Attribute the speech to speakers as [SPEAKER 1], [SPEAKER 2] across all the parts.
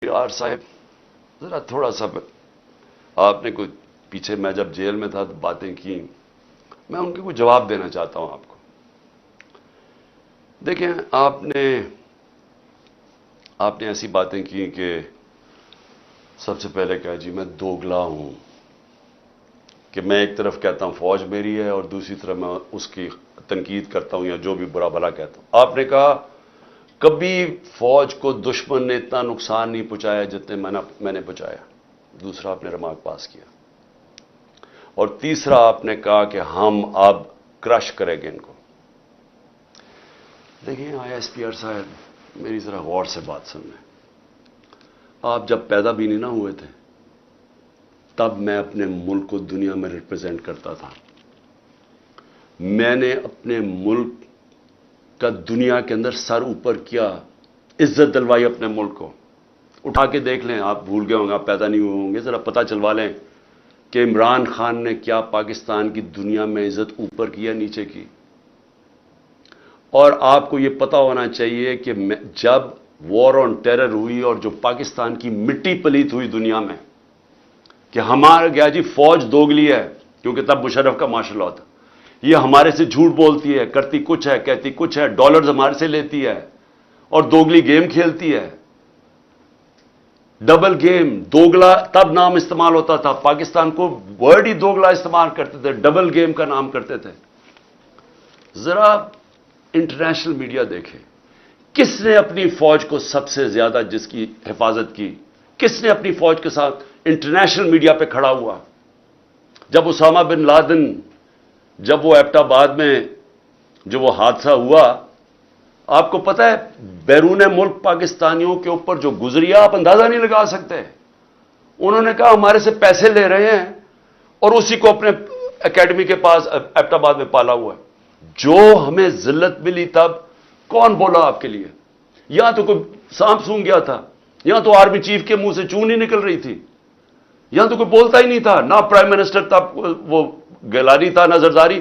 [SPEAKER 1] یار صاحب ذرا تھوڑا سا آپ نے کوئی پیچھے میں جب جیل میں تھا تو باتیں کی، میں ان کے کوئی جواب دینا چاہتا ہوں آپ کو۔ دیکھیں آپ نے ایسی باتیں کی کہ سب سے پہلے کہا جی میں دوگلا ہوں، کہ میں ایک طرف کہتا ہوں فوج میری ہے اور دوسری طرف میں اس کی تنقید کرتا ہوں یا جو بھی برا بھلا کہتا ہوں۔ آپ نے کہا کبھی فوج کو دشمن نے اتنا نقصان نہیں پہنچایا جتنے میں نے پہنچایا۔ دوسرا آپ نے ریمارک پاس کیا، اور تیسرا آپ نے کہا کہ ہم اب کرش کریں گے ان کو۔ دیکھیں ISPR صاحب میری ذرا غور سے بات سن لیں۔ آپ جب پیدا بھی نہیں نہ ہوئے تھے تب میں اپنے ملک کو دنیا میں ریپرزینٹ کرتا تھا۔ میں نے اپنے ملک کا دنیا کے اندر سر اوپر کیا، عزت دلوائی اپنے ملک کو۔ اٹھا کے دیکھ لیں، آپ بھول گئے ہوں گے، آپ پیدا نہیں ہوئے ہوں گے، ذرا پتہ چلوا لیں کہ عمران خان نے کیا پاکستان کی دنیا میں عزت اوپر کی یا نیچے کی۔ اور آپ کو یہ پتا ہونا چاہیے کہ جب وار آن ٹیرر ہوئی اور جو پاکستان کی مٹی پلیت ہوئی دنیا میں کہ ہمارا گیا جی فوج دوگلی ہے، کیونکہ تب مشرف کا مارشل لاء تھا، یہ ہمارے سے جھوٹ بولتی ہے، کرتی کچھ ہے، کہتی کچھ ہے، ڈالرز ہمارے سے لیتی ہے اور دوگلی گیم کھیلتی ہے۔ ڈبل گیم، دوگلا تب نام استعمال ہوتا تھا، پاکستان کو ورڈ ہی دوگلا استعمال کرتے تھے، ڈبل گیم کا نام کرتے تھے۔ ذرا انٹرنیشنل میڈیا دیکھیں، کس نے اپنی فوج کو سب سے زیادہ جس کی حفاظت کی، کس نے اپنی فوج کے ساتھ انٹرنیشنل میڈیا پہ کھڑا ہوا؟ جب اسامہ بن لادن، جب وہ ایبٹ آباد میں جو وہ حادثہ ہوا، آپ کو پتہ ہے بیرون ملک پاکستانیوں کے اوپر جو گزری آپ اندازہ نہیں لگا سکتے۔ انہوں نے کہا ہمارے سے پیسے لے رہے ہیں اور اسی کو اپنے اکیڈمی کے پاس ایبٹ آباد میں پالا ہوا ہے۔ جو ہمیں ذلت ملی تب کون بولا آپ کے لیے؟ یا تو کوئی سانپ سونگ گیا تھا، یا تو آرمی چیف کے منہ سے چون ہی نکل رہی تھی، یا تو کوئی بولتا ہی نہیں تھا، نہ پرائم منسٹر تھا وہ گیلانی تھا، نہ زرداری۔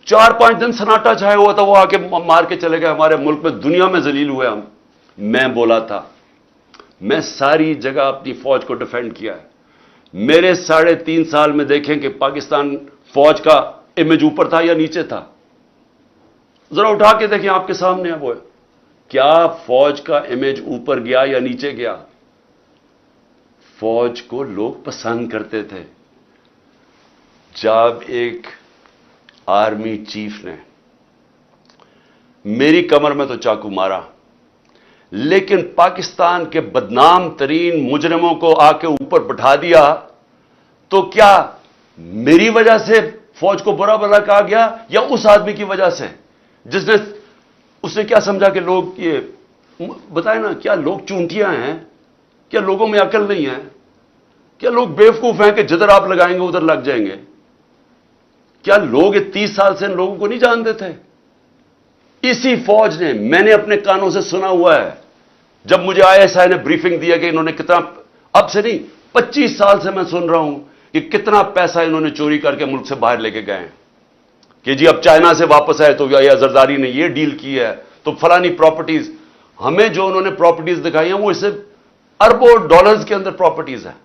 [SPEAKER 1] 4-5 دن سناٹا چھایا ہوا تھا، وہ آ کے مار کے چلے گئے ہمارے ملک میں، دنیا میں ذلیل ہوئے ہم۔ میں بولا تھا، میں ساری جگہ اپنی فوج کو ڈیفینڈ کیا ہے۔ میرے 3.5 سال میں دیکھیں کہ پاکستان فوج کا امیج اوپر تھا یا نیچے تھا؟ ذرا اٹھا کے دیکھیں، آپ کے سامنے ہے وہ، کیا فوج کا امیج اوپر گیا یا نیچے گیا؟ فوج کو لوگ پسند کرتے تھے۔ جب ایک آرمی چیف نے میری کمر میں تو چاقو مارا، لیکن پاکستان کے بدنام ترین مجرموں کو آ کے اوپر بٹھا دیا، تو کیا میری وجہ سے فوج کو برا بھلا کہا گیا یا اس آدمی کی وجہ سے جس نے اس نے کیا سمجھا کہ لوگ یہ بتائیں نا، کیا لوگ چونٹیاں ہیں؟ کیا لوگوں میں عقل نہیں ہے؟ کیا لوگ بیوقوف ہیں کہ جدھر آپ لگائیں گے ادھر لگ جائیں گے؟ کیا لوگ 30 سال سے ان لوگوں کو نہیں جانتے تھے؟ اسی فوج نے، میں نے اپنے کانوں سے سنا ہوا ہے، جب مجھے ISI نے بریفنگ دیا کہ انہوں نے کتنا، اب سے نہیں 25 سال سے میں سن رہا ہوں کہ کتنا پیسہ انہوں نے چوری کر کے ملک سے باہر لے کے گئے ہیں، کہ جی اب چائنا سے واپس آئے تو یا زرداری نے یہ ڈیل کی ہے تو فلانی پراپرٹیز، ہمیں جو انہوں نے پراپرٹیز دکھائی ہیں وہ اس سے اربوں ڈالرز کے اندر پراپرٹیز ہیں،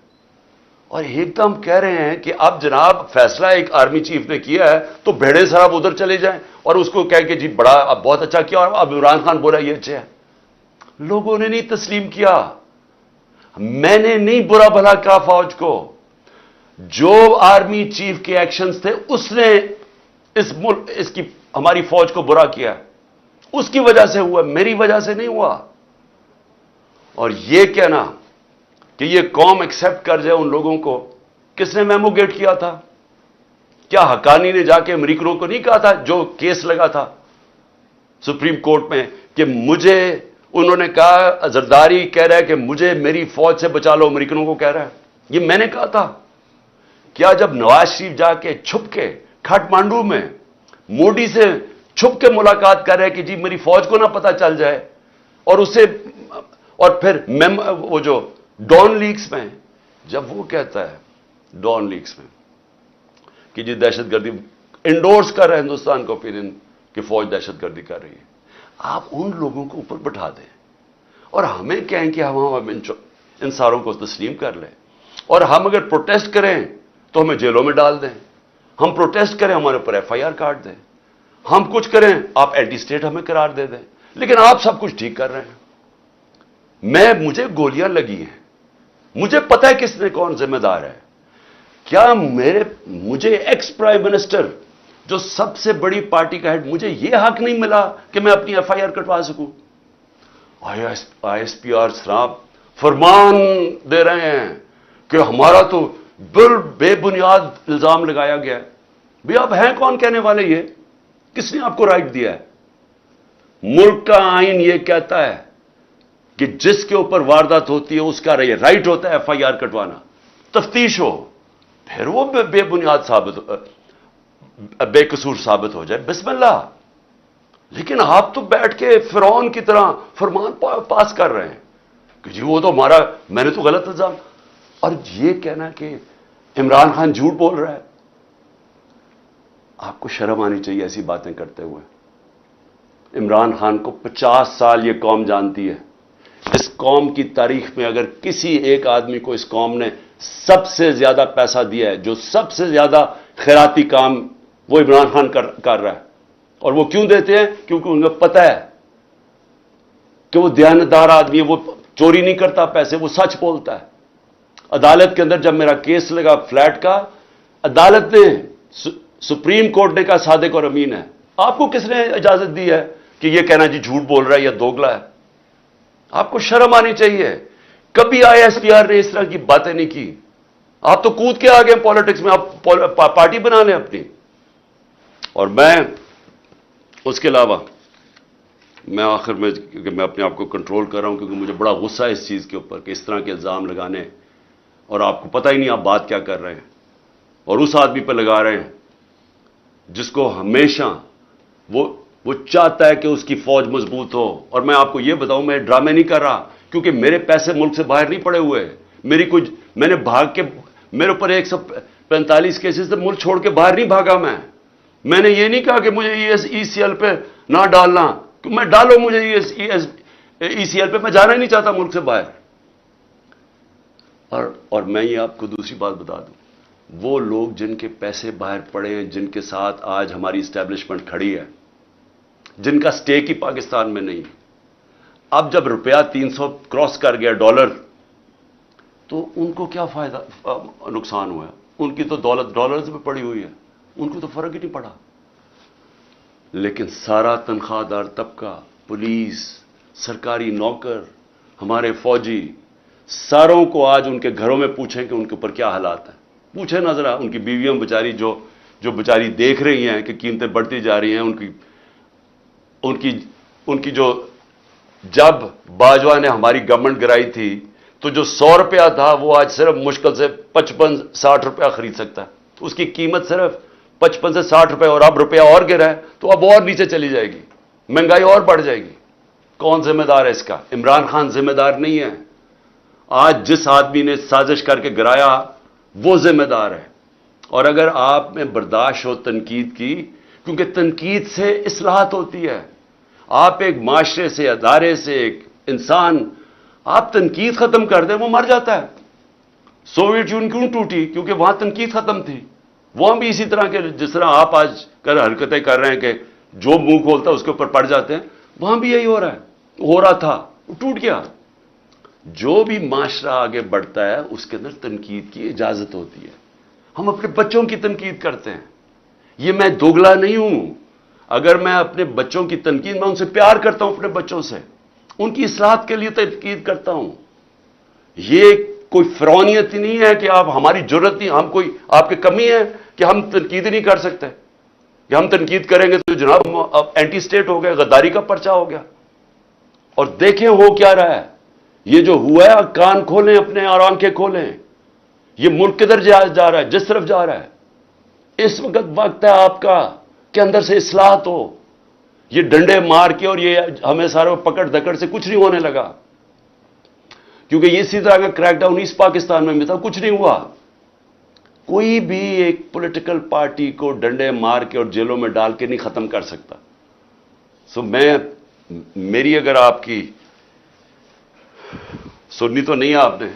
[SPEAKER 1] اور ایک دم کہہ رہے ہیں کہ اب جناب فیصلہ ایک آرمی چیف نے کیا ہے تو بھیڑے سراب ادھر چلے جائیں، اور اس کو کہہ کہ جی بڑا اب بہت اچھا کیا، اور اب عمران خان بولا یہ اچھا ہے۔ لوگوں نے نہیں تسلیم کیا، میں نے نہیں برا بھلا کہا فوج کو، جو آرمی چیف کے ایکشنز تھے اس نے اس کی ہماری فوج کو برا کیا، اس کی وجہ سے ہوا، میری وجہ سے نہیں ہوا۔ اور یہ کہنا کہ یہ قوم ایکسپٹ کر جائے ان لوگوں کو، کس نے میموگیٹ کیا تھا؟ کیا حقانی نے جا کے امریکنوں کو نہیں کہا تھا جو کیس لگا تھا سپریم کورٹ میں کہ مجھے، انہوں نے کہا زرداری کہہ رہا ہے کہ مجھے میری فوج سے بچا لو، امریکنوں کو کہہ رہا ہے، یہ میں نے کہا تھا؟ کیا جب نواز شریف جا کے چھپ کے کھاٹمانڈو میں مودی سے چھپ کے ملاقات کر رہے کہ جی میری فوج کو نہ پتہ چل جائے، اور اسے، اور پھر وہ جو ڈان لیکس میں جب وہ کہتا ہے ڈان لیکس میں کہ جی دہشت گردی انڈورس کر رہے ہیں ہندوستان کا اوپینین کہ فوج دہشت گردی کر رہی ہے، آپ ان لوگوں کو اوپر بٹھا دیں اور ہمیں کہیں کہ ہم ان ساروں کو تسلیم کر لیں. اور ہم اگر پروٹیسٹ کریں تو ہمیں جیلوں میں ڈال دیں. ہم پروٹیسٹ کریں ہمارے اوپر ایف آئی آر کاٹ دیں. ہم کچھ کریں آپ اینٹی اسٹیٹ ہمیں قرار دے دیں. لیکن آپ سب کچھ ٹھیک کر رہے ہیں. مجھے گولیاں لگی ہیں, مجھے پتہ ہے کس نے کون ذمہ دار ہے. کیا مجھے ایکس پرائم منسٹر جو سب سے بڑی پارٹی کا ہیڈ, مجھے یہ حق نہیں ملا کہ میں اپنی ایف آئی آر کٹوا سکوں؟ آئی ایس پی آر صاحب فرمان دے رہے ہیں کہ ہمارا تو بے بنیاد الزام لگایا گیا ہے. بھئی آپ ہیں کون کہنے والے؟ یہ کس نے آپ کو رائٹ دیا ہے؟ ملک کا آئین یہ کہتا ہے کہ جس کے اوپر واردات ہوتی ہے اس کا رائٹ ہوتا ہے ایف آئی آر کٹوانا. تفتیش ہو, پھر وہ بے بنیاد بے قصور ثابت ہو جائے, بسم اللہ. لیکن آپ تو بیٹھ کے فرعون کی طرح فرمان پاس کر رہے ہیں کہ جی وہ تو ہمارا, میں نے تو غلط الزام. اور یہ کہنا کہ عمران خان جھوٹ بول رہا ہے, آپ کو شرم آنی چاہیے ایسی باتیں کرتے ہوئے. عمران خان کو 50 سال یہ قوم جانتی ہے. اس قوم کی تاریخ میں اگر کسی ایک آدمی کو اس قوم نے سب سے زیادہ پیسہ دیا ہے, جو سب سے زیادہ خیراتی کام, وہ عمران خان کر رہا ہے. اور وہ کیوں دیتے ہیں؟ کیونکہ ان کو پتہ ہے کہ وہ دیانتدار آدمی ہے, وہ چوری نہیں کرتا پیسے, وہ سچ بولتا ہے. عدالت کے اندر جب میرا کیس لگا فلیٹ کا, عدالت نے, سپریم کورٹ نے کہا صادق اور امین ہے. آپ کو کس نے اجازت دی ہے کہ یہ کہنا جی جھوٹ بول رہا ہے یا دوگلا ہے؟ آپ کو شرم آنی چاہیے. کبھی آئی ایس پی آر نے اس طرح کی باتیں نہیں کی. آپ تو کود کے آ گئے پالیٹکس میں, آپ پارٹی بنا لیں اپنی. اور میں اس کے علاوہ میں آخر میں, کیونکہ میں اپنے آپ کو کنٹرول کر رہا ہوں کیونکہ مجھے بڑا غصہ ہے اس چیز کے اوپر کہ اس طرح کے الزام لگانے, اور آپ کو پتہ ہی نہیں آپ بات کیا کر رہے ہیں, اور اس آدمی پہ لگا رہے ہیں جس کو ہمیشہ وہ چاہتا ہے کہ اس کی فوج مضبوط ہو. اور میں آپ کو یہ بتاؤں, میں ڈرامے نہیں کر رہا, کیونکہ میرے پیسے ملک سے باہر نہیں پڑے ہوئے. میں نے بھاگ کے, میرے اوپر 145 کیسز سے ملک چھوڑ کے باہر نہیں بھاگا. میں نے یہ نہیں کہا کہ مجھے ای سی ایل پہ نہ ڈالنا, کہ میں ڈالو مجھے ای سی ایل پہ, میں جانا ہی نہیں چاہتا ملک سے باہر. اور میں یہ آپ کو دوسری بات بتا دوں, وہ لوگ جن کے پیسے باہر پڑے ہیں, جن کے ساتھ آج ہماری اسٹیبلشمنٹ کھڑی ہے, جن کا سٹیک ہی پاکستان میں نہیں, اب جب روپیہ 300 کراس کر گیا ڈالر, تو ان کو کیا فائدہ, نقصان ہوا ہے؟ ان کی تو دولت ڈالرز میں پڑی ہوئی ہے, ان کو تو فرق ہی نہیں پڑا. لیکن سارا تنخواہ دار طبقہ, پولیس, سرکاری نوکر, ہمارے فوجی, ساروں کو آج ان کے گھروں میں پوچھیں کہ ان کے اوپر کیا حالات ہیں. پوچھیں نہ ذرا, ان کی بیویاں بیچاری جو بیچاری دیکھ رہی ہیں کہ قیمتیں بڑھتی جا رہی ہیں, ان کی جو, جب باجوہ نے ہماری گورنمنٹ گرائی تھی تو جو 100 روپیہ تھا وہ آج صرف مشکل سے 55-60 روپیہ خرید سکتا ہے. اس کی قیمت صرف 55 سے 60 روپے, اور اب روپیہ اور گرا ہے تو اب اور نیچے چلی جائے گی, مہنگائی اور بڑھ جائے گی. کون ذمہ دار ہے اس کا؟ عمران خان ذمہ دار نہیں ہے. آج جس آدمی نے سازش کر کے گرایا وہ ذمہ دار ہے. اور اگر آپ میں برداشت ہو تنقید کی, کیونکہ تنقید سے اصلاحات ہوتی ہے. آپ ایک معاشرے سے, ادارے سے, ایک انسان, آپ تنقید ختم کر دیں وہ مر جاتا ہے. سوویت یونین کیوں ٹوٹی؟ کیونکہ وہاں تنقید ختم تھی. وہاں بھی اسی طرح کے, جس طرح آپ آج حرکتیں کر رہے ہیں کہ جو منہ کھولتا ہے اس کے اوپر پڑ جاتے ہیں, وہاں بھی یہی ہو رہا تھا, وہ ٹوٹ گیا. جو بھی معاشرہ آگے بڑھتا ہے اس کے اندر تنقید کی اجازت ہوتی ہے. ہم اپنے بچوں کی تنقید کرتے ہیں. یہ میں دوگلا نہیں ہوں. اگر میں اپنے بچوں کی تنقید, میں ان سے پیار کرتا ہوں, اپنے بچوں سے ان کی اصلاحات کے لیے تنقید کرتا ہوں. یہ کوئی فرعونیت ہی نہیں ہے کہ آپ, ہماری ضرورت نہیں, ہم کوئی آپ کی کمی ہے کہ ہم تنقید نہیں کر سکتے, کہ ہم تنقید کریں گے تو جناب اب اینٹی اسٹیٹ ہو گیا, غداری کا پرچہ ہو گیا. اور دیکھیں ہو کیا رہا ہے. یہ جو ہوا ہے, کان کھولیں اپنے اور آنکھیں کھولیں. یہ ملک کدھر جا رہا ہے, جس طرف جا رہا ہے. اس وقت ہے آپ کا کہ اندر سے اصلاحات ہو. یہ ڈنڈے مار کے اور یہ ہمیں سارے پکڑ دکڑ سے کچھ نہیں ہونے لگا, کیونکہ یہ اسی طرح کا کریک ڈاؤن ایسٹ پاکستان میں بھی تھا, کچھ نہیں ہوا. کوئی بھی ایک پولیٹیکل پارٹی کو ڈنڈے مار کے اور جیلوں میں ڈال کے نہیں ختم کر سکتا. میری اگر آپ کی سنی تو نہیں ہے آپ نے.